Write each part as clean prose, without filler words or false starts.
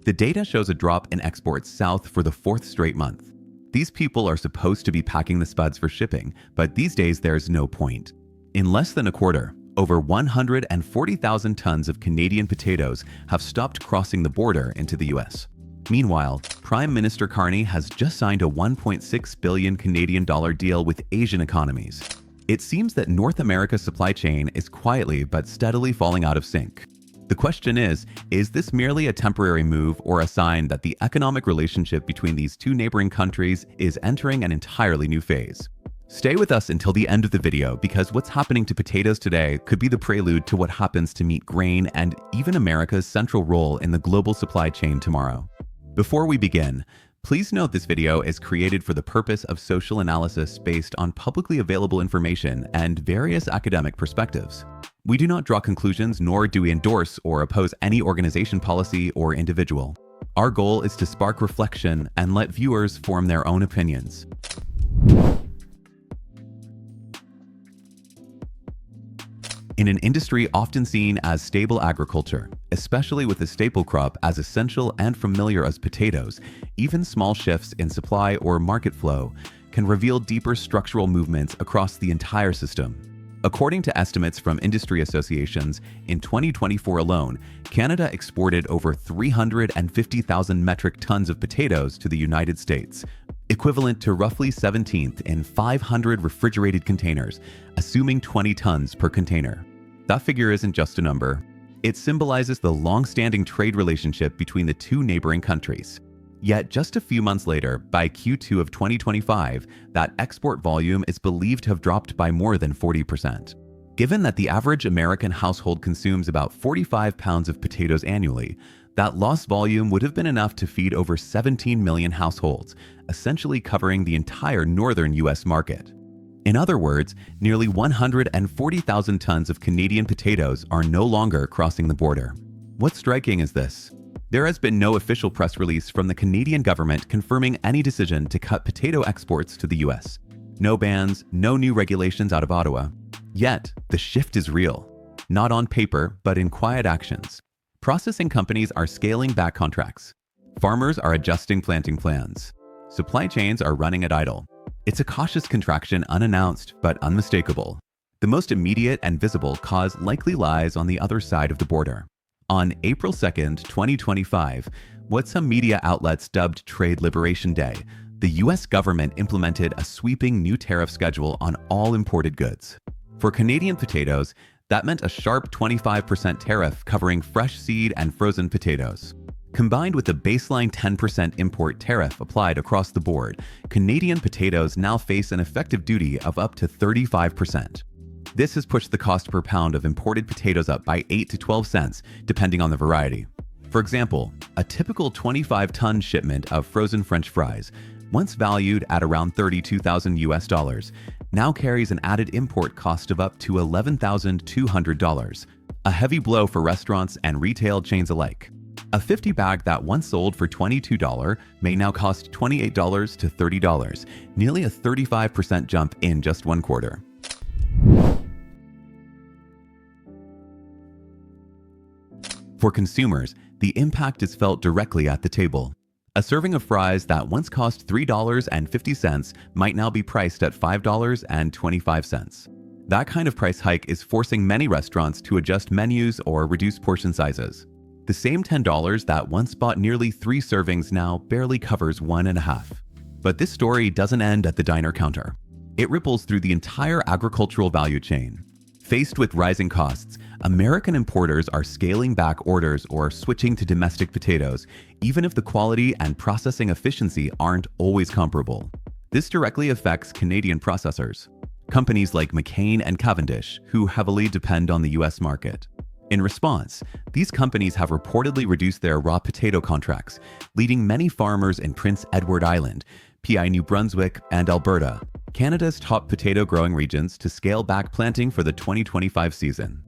The data shows a drop in exports south for the fourth straight month. These people are supposed to be packing the spuds for shipping, but these days there's no point. In less than a quarter, over 140,000 tons of Canadian potatoes have stopped crossing the border into the US. Meanwhile, Prime Minister Carney has just signed a $1.6 billion Canadian deal with Asian economies. It seems that North America's supply chain is quietly but steadily falling out of sync. The question is this merely a temporary move or a sign that the economic relationship between these two neighboring countries is entering an entirely new phase? Stay with us until the end of the video because what's happening to potatoes today could be the prelude to what happens to meat, grain, and even America's central role in the global supply chain tomorrow. Before we begin, please note this video is created for the purpose of social analysis based on publicly available information and various academic perspectives. We do not draw conclusions nor do we endorse or oppose any organization, policy, or individual. Our goal is to spark reflection and let viewers form their own opinions. In an industry often seen as stable agriculture, especially with a staple crop as essential and familiar as potatoes, even small shifts in supply or market flow can reveal deeper structural movements across the entire system. According to estimates from industry associations, in 2024 alone, Canada exported over 350,000 metric tons of potatoes to the United States, equivalent to roughly 17th in 500 refrigerated containers, assuming 20 tons per container. That figure isn't just a number. It symbolizes the long-standing trade relationship between the two neighboring countries. Yet just a few months later, by Q2 of 2025, that export volume is believed to have dropped by more than 40%. Given that the average American household consumes about 45 pounds of potatoes annually, that lost volume would have been enough to feed over 17 million households, essentially covering the entire northern US market. In other words, nearly 140,000 tons of Canadian potatoes are no longer crossing the border. What's striking is this. There has been no official press release from the Canadian government confirming any decision to cut potato exports to the US. No bans, no new regulations out of Ottawa. Yet, the shift is real. Not on paper, but in quiet actions. Processing companies are scaling back contracts. Farmers are adjusting planting plans. Supply chains are running at idle. It's a cautious contraction unannounced, but unmistakable. The most immediate and visible cause likely lies on the other side of the border. On April 2nd, 2025, what some media outlets dubbed Trade Liberation Day, the US government implemented a sweeping new tariff schedule on all imported goods. For Canadian potatoes, that meant a sharp 25% tariff covering fresh seed and frozen potatoes. Combined with a baseline 10% import tariff applied across the board, Canadian potatoes now face an effective duty of up to 35%. This has pushed the cost per pound of imported potatoes up by 8 to 12 cents, depending on the variety. For example, a typical 25-ton shipment of frozen French fries, once valued at around $32,000 US, now carries an added import cost of up to $11,200, a heavy blow for restaurants and retail chains alike. A 50 bag that once sold for $22 may now cost $28 to $30, nearly a 35% jump in just one quarter. For consumers, the impact is felt directly at the table. A serving of fries that once cost $3.50 might now be priced at $5.25. That kind of price hike is forcing many restaurants to adjust menus or reduce portion sizes. The same $10 that once bought nearly 3 servings now barely covers 1.5. But this story doesn't end at the diner counter. It ripples through the entire agricultural value chain. Faced with rising costs, American importers are scaling back orders or switching to domestic potatoes, even if the quality and processing efficiency aren't always comparable. This directly affects Canadian processors, companies like McCain and Cavendish, who heavily depend on the US market. In response, these companies have reportedly reduced their raw potato contracts, leading many farmers in Prince Edward Island, PI New Brunswick, and Alberta, Canada's top potato growing regions, to scale back planting for the 2025 season.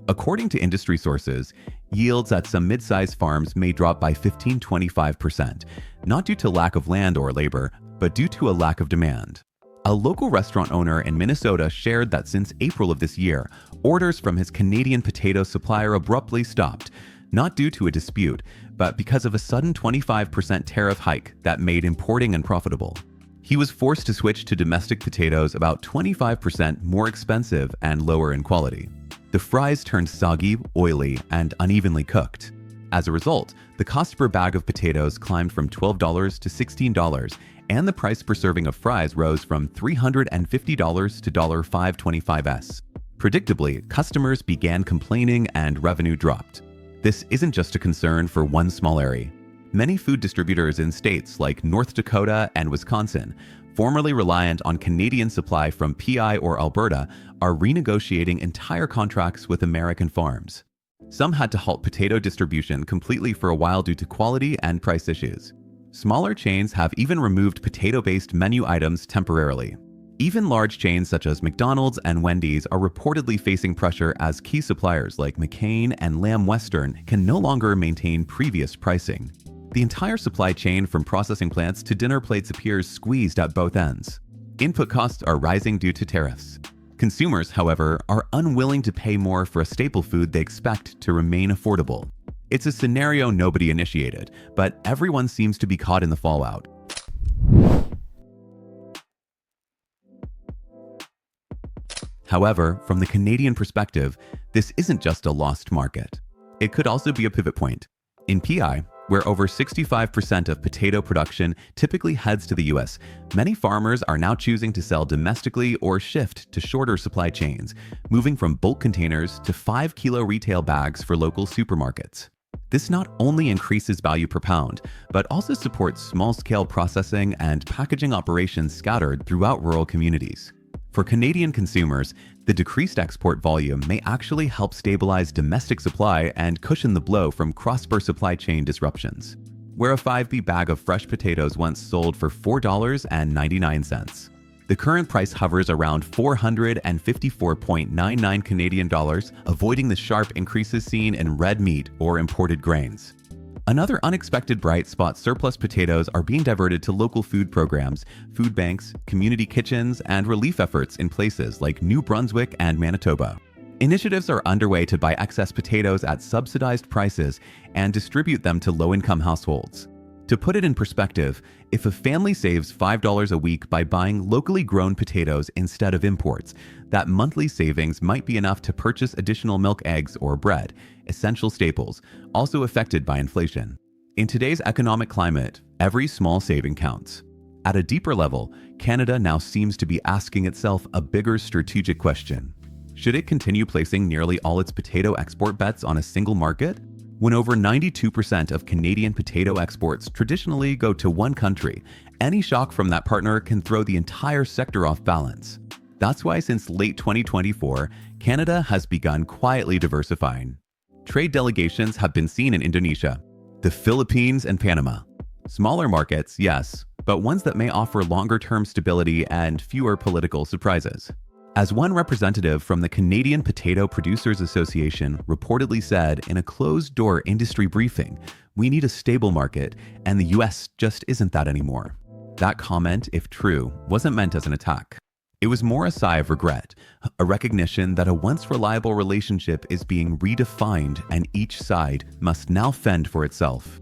According to industry sources, yields at some mid-sized farms may drop by 15–25%, not due to lack of land or labor, but due to a lack of demand. A local restaurant owner in Minnesota shared that since April of this year, orders from his Canadian potato supplier abruptly stopped, not due to a dispute, but because of a sudden 25% tariff hike that made importing unprofitable. He was forced to switch to domestic potatoes about 25% more expensive and lower in quality. The fries turned soggy, oily, and unevenly cooked. As a result, the cost per bag of potatoes climbed from $12 to $16, and the price per serving of fries rose from $350 to $5.25. Predictably, customers began complaining and revenue dropped. This isn't just a concern for one small area. Many food distributors in states like North Dakota and Wisconsin, formerly reliant on Canadian supply from PI or Alberta, are renegotiating entire contracts with American farms. Some had to halt potato distribution completely for a while due to quality and price issues. Smaller chains have even removed potato-based menu items temporarily. Even large chains such as McDonald's and Wendy's are reportedly facing pressure as key suppliers like McCain and Lamb Western can no longer maintain previous pricing. The entire supply chain from processing plants to dinner plates appears squeezed at both ends. Input costs are rising due to tariffs. Consumers, however, are unwilling to pay more for a staple food they expect to remain affordable. It's a scenario nobody initiated, but everyone seems to be caught in the fallout. However, from the Canadian perspective, this isn't just a lost market. It could also be a pivot point. In PI, where over 65% of potato production typically heads to the US, many farmers are now choosing to sell domestically or shift to shorter supply chains, moving from bulk containers to 5-kilo retail bags for local supermarkets. This not only increases value per pound, but also supports small-scale processing and packaging operations scattered throughout rural communities. For Canadian consumers, the decreased export volume may actually help stabilize domestic supply and cushion the blow from cross-border supply chain disruptions. Where a 5B bag of fresh potatoes once sold for $4.99. The current price hovers around 454.99 Canadian dollars, avoiding the sharp increases seen in red meat or imported grains. Another unexpected bright spot: surplus potatoes are being diverted to local food programs, food banks, community kitchens, and relief efforts in places like New Brunswick and Manitoba. Initiatives are underway to buy excess potatoes at subsidized prices and distribute them to low-income households. To put it in perspective, if a family saves $5 a week by buying locally grown potatoes instead of imports, that monthly savings might be enough to purchase additional milk, eggs, or bread, essential staples, also affected by inflation. In today's economic climate, every small saving counts. At a deeper level, Canada now seems to be asking itself a bigger strategic question. Should it continue placing nearly all its potato export bets on a single market? When over 92% of Canadian potato exports traditionally go to one country, any shock from that partner can throw the entire sector off balance. That's why since late 2024, Canada has begun quietly diversifying. Trade delegations have been seen in Indonesia, the Philippines, and Panama. Smaller markets, yes, but ones that may offer longer-term stability and fewer political surprises. As one representative from the Canadian Potato Producers Association reportedly said in a closed-door industry briefing, "We need a stable market, and the US just isn't that anymore." That comment, if true, wasn't meant as an attack. It was more a sigh of regret, a recognition that a once reliable relationship is being redefined and each side must now fend for itself.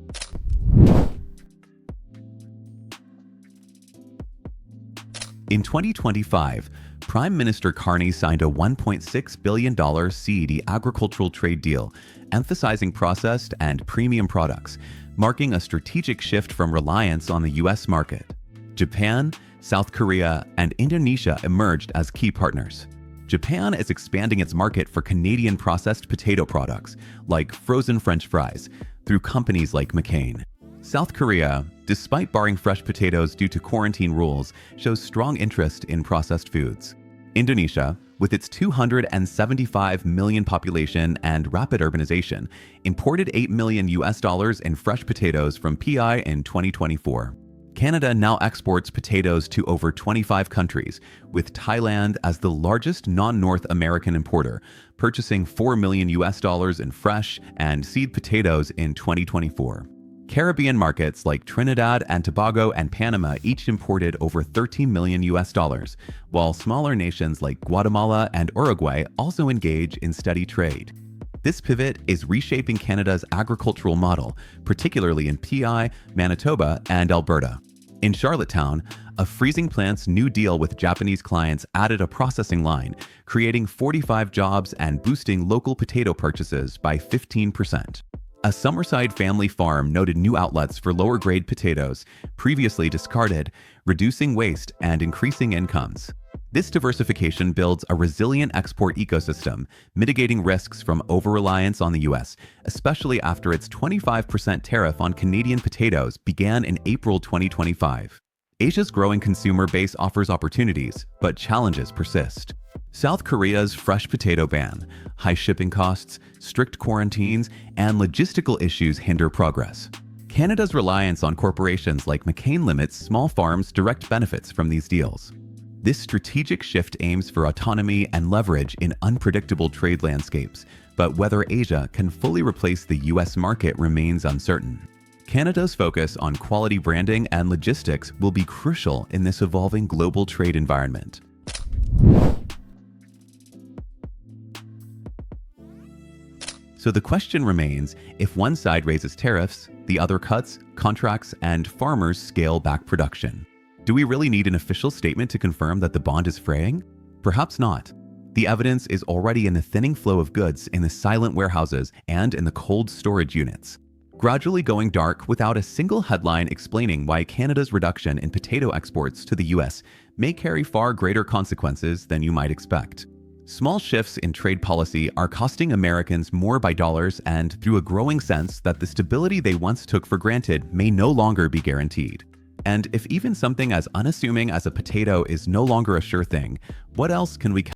In 2025, Prime Minister Carney signed a $1.6 billion CED agricultural trade deal, emphasizing processed and premium products, marking a strategic shift from reliance on the US market. Japan, South Korea, and Indonesia emerged as key partners. Japan is expanding its market for Canadian processed potato products, like frozen French fries, through companies like McCain. South Korea, despite barring fresh potatoes due to quarantine rules, shows strong interest in processed foods. Indonesia, with its 275 million population and rapid urbanization, imported $8 million in fresh potatoes from PI in 2024. Canada now exports potatoes to over 25 countries, with Thailand as the largest non-North American importer, purchasing $4 million in fresh and seed potatoes in 2024. Caribbean markets like Trinidad and Tobago and Panama each imported over $13 million, while smaller nations like Guatemala and Uruguay also engage in steady trade. This pivot is reshaping Canada's agricultural model, particularly in PI, Manitoba, and Alberta. In Charlottetown, a freezing plant's new deal with Japanese clients added a processing line, creating 45 jobs and boosting local potato purchases by 15%. A Summerside family farm noted new outlets for lower-grade potatoes, previously discarded, reducing waste and increasing incomes. This diversification builds a resilient export ecosystem, mitigating risks from over-reliance on the U.S., especially after its 25% tariff on Canadian potatoes began in April 2025. Asia's growing consumer base offers opportunities, but challenges persist. South Korea's fresh potato ban, high shipping costs, strict quarantines, and logistical issues hinder progress. Canada's reliance on corporations like McCain limits small farms' direct benefits from these deals. This strategic shift aims for autonomy and leverage in unpredictable trade landscapes, but whether Asia can fully replace the U.S. market remains uncertain. Canada's focus on quality branding and logistics will be crucial in this evolving global trade environment. So the question remains, if one side raises tariffs, the other cuts, contracts, and farmers scale back production. Do we really need an official statement to confirm that the bond is fraying? Perhaps not. The evidence is already in the thinning flow of goods in the silent warehouses and in the cold storage units, gradually going dark without a single headline explaining why Canada's reduction in potato exports to the US may carry far greater consequences than you might expect. Small shifts in trade policy are costing Americans more by dollars and through a growing sense that the stability they once took for granted may no longer be guaranteed. And if even something as unassuming as a potato is no longer a sure thing, what else can we